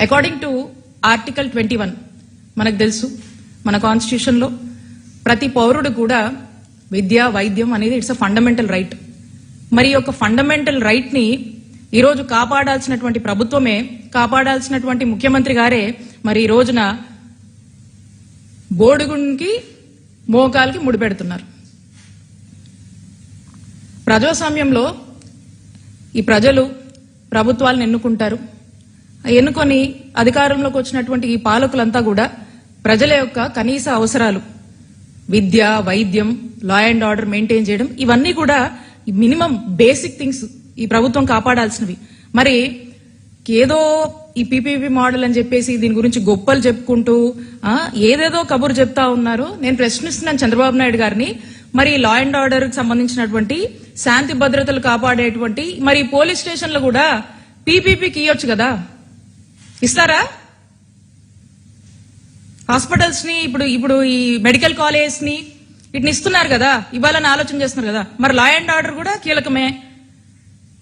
According to article 21 మనకు తెలుసు, మన కాన్స్టిట్యూషన్ లో ప్రతి పౌరుడు కూడా విద్య వైద్యం అనేది ఇట్స్ అ ఫండమెంటల్ రైట్. మరి ఒక ఫండమెంటల్ రైట్ ని ఈరోజు కాపాడాల్సినటువంటి ప్రభుత్వమే, కాపాడాల్సినటువంటి ముఖ్యమంత్రి గారే మరి ఈ రోజున బోడుగుంకి మోకాలకి ముడిపెడుతున్నారు. ప్రజాస్వామ్యంలో ఈ ప్రజలు ప్రభుత్వాలను ఎన్నుకుంటారు. ఎన్నుకొని అధికారంలోకి వచ్చినటువంటి ఈ పాలకులంతా కూడా ప్రజల యొక్క కనీస అవసరాలు విద్య, వైద్యం, లా అండ్ ఆర్డర్ మెయింటైన్ చేయడం, ఇవన్నీ కూడా మినిమం బేసిక్ థింగ్స్ ఈ ప్రభుత్వం కాపాడాల్సినవి. మరి ఏదో ఈ పీపీపీ మోడల్ అని చెప్పేసి దీని గురించి గొప్పలు చెప్పుకుంటూ ఏదేదో కబురు చెప్తా ఉన్నారు. నేను ప్రశ్నిస్తున్నాను చంద్రబాబు నాయుడు గారిని, మరి లా అండ్ ఆర్డర్ కి సంబంధించినటువంటి శాంతి భద్రతలు కాపాడేటువంటి మరి పోలీస్ స్టేషన్లు కూడా పీపీపీకి ఇవ్వచ్చు కదా, ఇస్తారా? హాస్పిటల్స్ ని ఇప్పుడు ఈ మెడికల్ కాలేజ్ ని వీటిని ఇస్తున్నారు కదా, ఇవ్వాలని ఆలోచన చేస్తున్నారు కదా. మరి లా అండ్ ఆర్డర్ కూడా కీలకమే.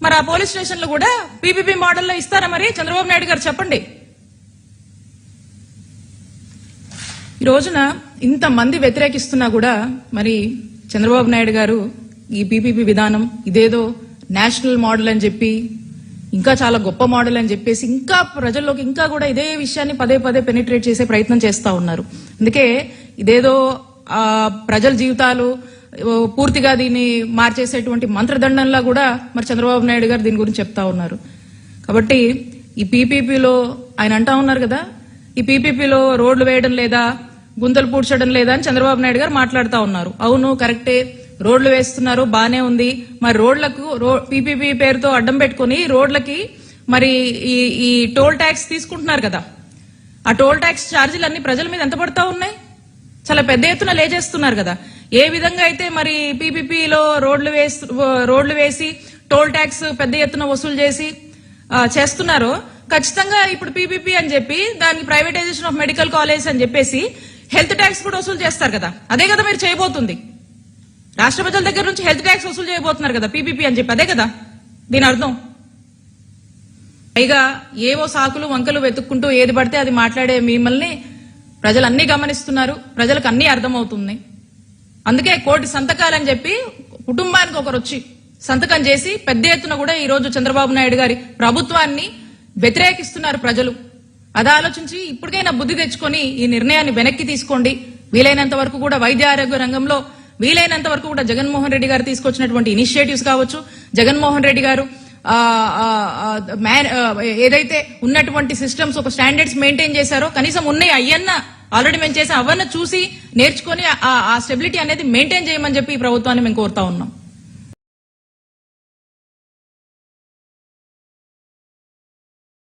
మరి ఆ పోలీస్ స్టేషన్లు కూడా పీపీపీ మోడల్లో ఇస్తారా? మరి చంద్రబాబు నాయుడు గారు చెప్పండి. ఈ రోజున ఇంతమంది వ్యతిరేకిస్తున్నా కూడా మరి చంద్రబాబు నాయుడు గారు ఈ పీపీపీ విధానం ఇదేదో నేషనల్ మోడల్ అని చెప్పి, ఇంకా చాలా గొప్ప మోడల్ అని చెప్పేసి ఇంకా ప్రజల్లోకి ఇంకా కూడా ఇదే విషయాన్ని పదే పదే పెనిట్రేట్ చేసే ప్రయత్నం చేస్తా ఉన్నారు. అందుకే ఇదేదో ప్రజల జీవితాలు పూర్తిగా దీన్ని మార్చేసేటువంటి మంత్రదండంలా కూడా మరి చంద్రబాబు నాయుడు గారు దీని గురించి చెప్తా ఉన్నారు. కాబట్టి ఈ పీపీపీలో ఆయన అంటా ఉన్నారు కదా, ఈ పీపీపీలో రోడ్లు వేయడం లేదా, గుంతలు పూడ్చడం లేదా అని చంద్రబాబు నాయుడు గారు మాట్లాడుతూ ఉన్నారు. అవును, కరెక్టే, రోడ్లు వేస్తున్నారు, బానే ఉంది. మరి రోడ్లకు పీపీపీ పేరుతో అడ్డం పెట్టుకుని రోడ్లకి మరి ఈ టోల్ ట్యాక్స్ తీసుకుంటున్నారు కదా, ఆ టోల్ ట్యాక్స్ ఛార్జీలు అన్ని ప్రజల మీద ఎంత పడతా ఉన్నాయి? చాలా పెద్ద ఎత్తున లేచేస్తున్నారు కదా. ఏ విధంగా అయితే మరి పీపీపీలో రోడ్లు వేసి టోల్ ట్యాక్స్ పెద్ద ఎత్తున వసూలు చేసి చేస్తున్నారో, ఖచ్చితంగా ఇప్పుడు పీపీపీ అని చెప్పి దానికి ప్రైవేటైజేషన్ ఆఫ్ మెడికల్ కాలేజ్ అని చెప్పేసి హెల్త్ ట్యాక్స్ కూడా వసూలు చేస్తారు కదా. అదే కదా మీరు చేయబోతుంది. రాష్ట్ర ప్రజల దగ్గర నుంచి హెల్త్ ట్యాక్స్ వసూలు చేయబోతున్నారు కదా పీపీపీ అని చెప్పి. అదే కదా దీని అర్థం. పైగా ఏవో సాకులు వంకలు వెతుక్కుంటూ ఏది పడితే అది మాట్లాడే మిమ్మల్ని ప్రజలు అన్ని గమనిస్తున్నారు, ప్రజలకు అన్ని అర్థమవుతుంది. అందుకే కోటి సంతకాలని చెప్పి కుటుంబానికి ఒకరు వచ్చి సంతకం చేసి పెద్ద ఎత్తున కూడా ఈ రోజు చంద్రబాబు నాయుడు గారి ప్రభుత్వాన్ని వ్యతిరేకిస్తున్నారు ప్రజలు. అది ఆలోచించి ఇప్పటికైనా బుద్ధి తెచ్చుకొని ఈ నిర్ణయాన్ని వెనక్కి తీసుకోండి. వీలైనంత వరకు కూడా వైద్య ఆరోగ్య రంగంలో వీలైనంత వరకు కూడా జగన్మోహన్ రెడ్డి గారు తీసుకొచ్చినటువంటి ఇనిషియేటివ్స్ కావచ్చు, జగన్మోహన్ రెడ్డి గారు ఏదైతే ఉన్నటువంటి సిస్టమ్స్ ఒక స్టాండర్డ్స్ మెయింటైన్ చేశారో, కనీసం ఉన్నాయి అయ్యన్నా ఆల్రెడీ మేము చేసాం, అవన్నీ చూసి నేర్చుకుని ఆ స్టెబిలిటీ అనేది మెయింటైన్ చేయమని చెప్పి ఈ ప్రభుత్వాన్ని మేము కోరుతా ఉన్నాం.